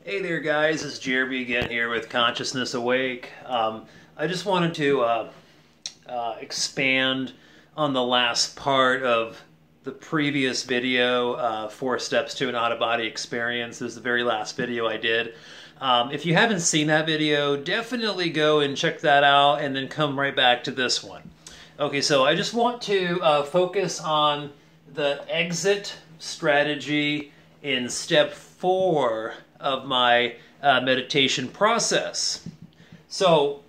Hey there guys, it's Jeremy again here with Consciousness Awake. I just wanted to expand on the last part of the previous video, 4 Steps to an Out-of-Body Experience. This is the very last video I did. If you haven't seen that video, definitely go and check that out and then come right back to this one. Okay, so I just want to focus on the exit strategy in step 4 of my meditation process. So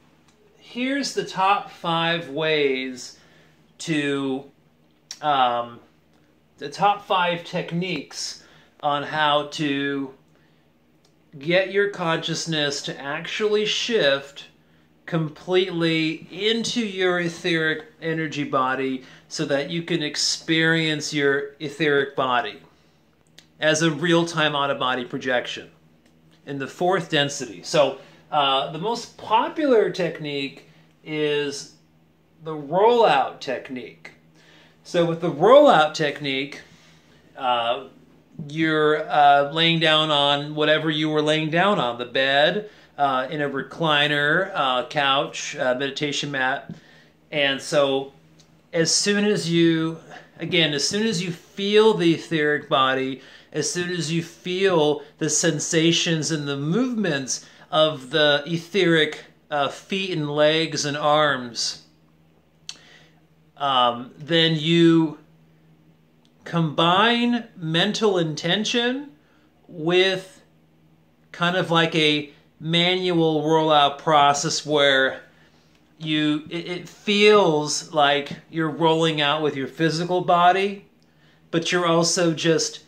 here's the top 5 ways to, the top 5 techniques on how to get your consciousness to actually shift completely into your etheric energy body so that you can experience your etheric body as a real-time out-of-body projection in the 4th density. So the most popular technique is the rollout technique. So with the rollout technique, you're laying down on whatever you were laying down on, the bed, in a recliner, couch, meditation mat. And so as soon as you, again, as soon as you feel the etheric body, as soon as you feel the sensations and the movements of the etheric feet and legs and arms, then you combine mental intention with kind of like a manual rollout process where it feels like you're rolling out with your physical body, but you're also just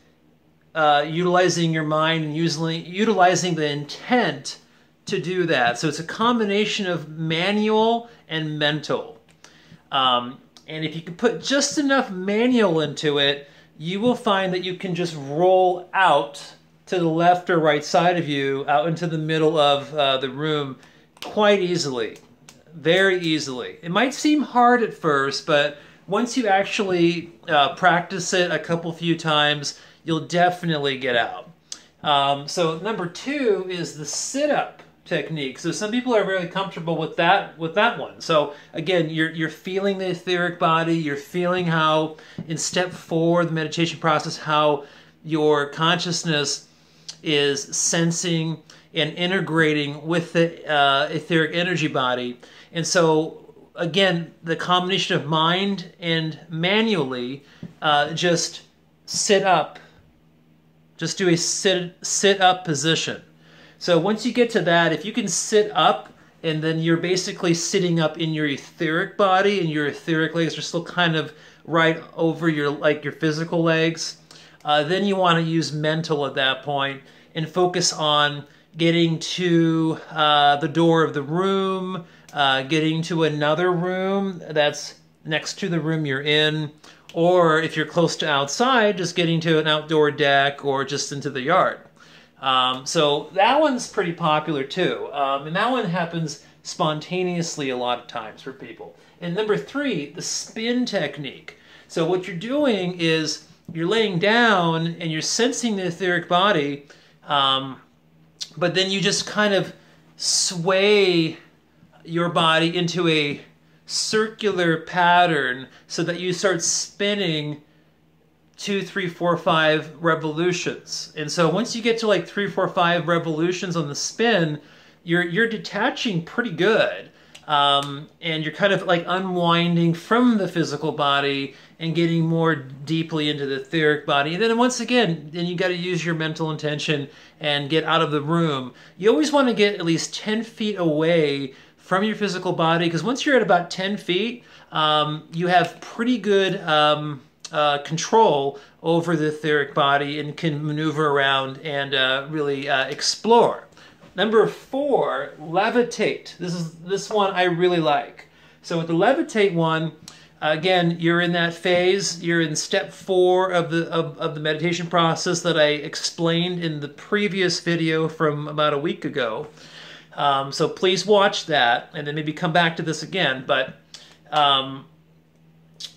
utilizing your mind and utilizing the intent to do that. So it's a combination of manual and mental. And if you can put just enough manual into it, you will find that you can just roll out to the left or right side of you, out into the middle of the room quite easily, very easily. It might seem hard at first, but once you actually practice it a few times, you'll definitely get out. So number 2 is the sit-up technique. So some people are really comfortable with that one. So again, you're feeling the etheric body. You're feeling how in step 4 of the meditation process, how your consciousness is sensing and integrating with the etheric energy body. And so again, the combination of mind and manually just sit up. Just do a sit-up position. So once you get to that, if you can sit up, and then you're basically sitting up in your etheric body, and your etheric legs are still kind of right over your physical legs, then you want to use mental at that point and focus on getting to the door of the room, getting to another room that's next to the room you're in, or if you're close to outside, just getting to an outdoor deck or just into the yard. So that one's pretty popular too. And that one happens spontaneously a lot of times for people. And number 3, the spin technique. So what you're doing is you're laying down and you're sensing the etheric body, but then you just kind of sway your body into a circular pattern so that you start spinning 2, 3, 4, 5 revolutions. And so once you get to like 3, 4, 5 revolutions on the spin, you're detaching pretty good. And you're kind of like unwinding from the physical body and getting more deeply into the etheric body. And then once again, then you got to use your mental intention and get out of the room. You always want to get at least 10 feet away from your physical body, because once you're at about 10 feet, you have pretty good control over the etheric body and can maneuver around and really explore. Number 4, levitate. This one I really like. So with the levitate one, again, you're in that phase. You're in step 4 of the meditation process that I explained in the previous video from about a week ago. So please watch that and then maybe come back to this again. But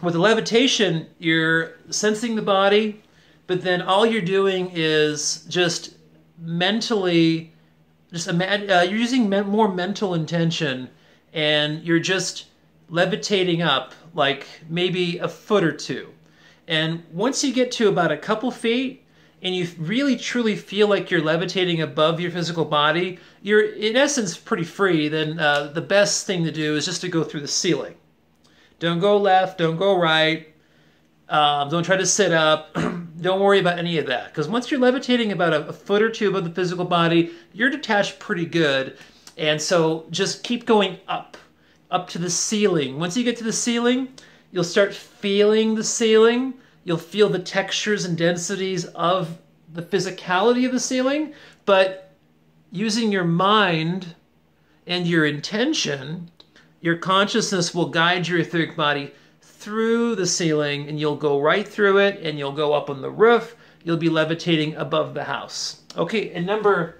with the levitation, you're sensing the body, but then all you're doing is just mentally, just imagine, you're using more mental intention, and you're just levitating up like maybe a foot or two. And once you get to about a couple feet, and you really truly feel like you're levitating above your physical body, you're in essence pretty free, then the best thing to do is just to go through the ceiling. Don't go left, don't go right, don't try to sit up, don't worry about any of that. Because once you're levitating about a foot or two above the physical body, you're detached pretty good. And so just keep going up to the ceiling. Once you get to the ceiling, you'll start feeling the ceiling. You'll feel the textures and densities of the physicality of the ceiling, but using your mind and your intention, your consciousness will guide your etheric body through the ceiling, and you'll go right through it, and you'll go up on the roof. You'll be levitating above the house. Okay, and number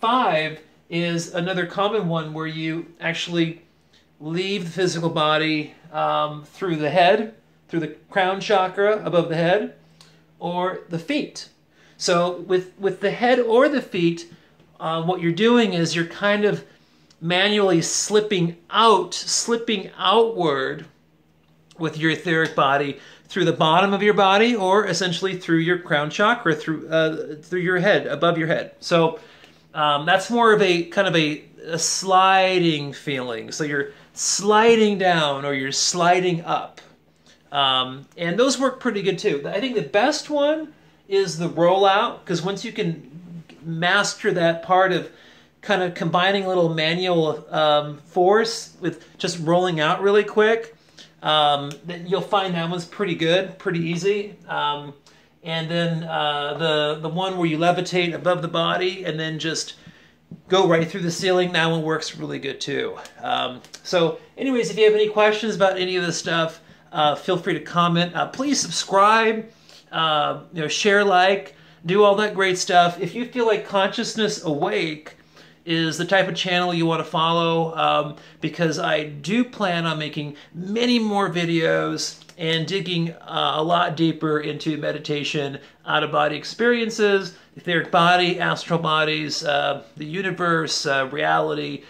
5 is another common one where you actually leave the physical body through the head, through the crown chakra above the head, or the feet. So with the head or the feet, what you're doing is you're kind of manually slipping outward with your etheric body through the bottom of your body, or essentially through your crown chakra, through your head, above your head. So that's more of a kind of a sliding feeling. So you're sliding down or you're sliding up. And those work pretty good too. I think the best one is the rollout, because once you can master that part of kind of combining a little manual force with just rolling out really quick, then you'll find that one's pretty good, pretty easy. And then the one where you levitate above the body and then just go right through the ceiling, that one works really good too. So anyways, if you have any questions about any of this stuff, feel free to comment. Please subscribe, share, like, do all that great stuff. If you feel like Consciousness Awake is the type of channel you want to follow, because I do plan on making many more videos and digging a lot deeper into meditation, out-of-body experiences, etheric body, astral bodies, the universe, reality,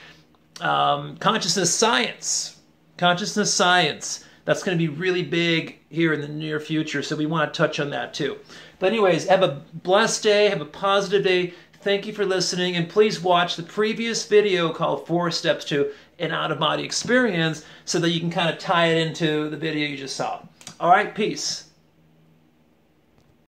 consciousness science. Consciousness science. That's going to be really big here in the near future, so we want to touch on that too. But anyways, have a blessed day, have a positive day. Thank you for listening, and please watch the previous video called 4 Steps to an Out-of-Body Experience so that you can kind of tie it into the video you just saw. All right, peace.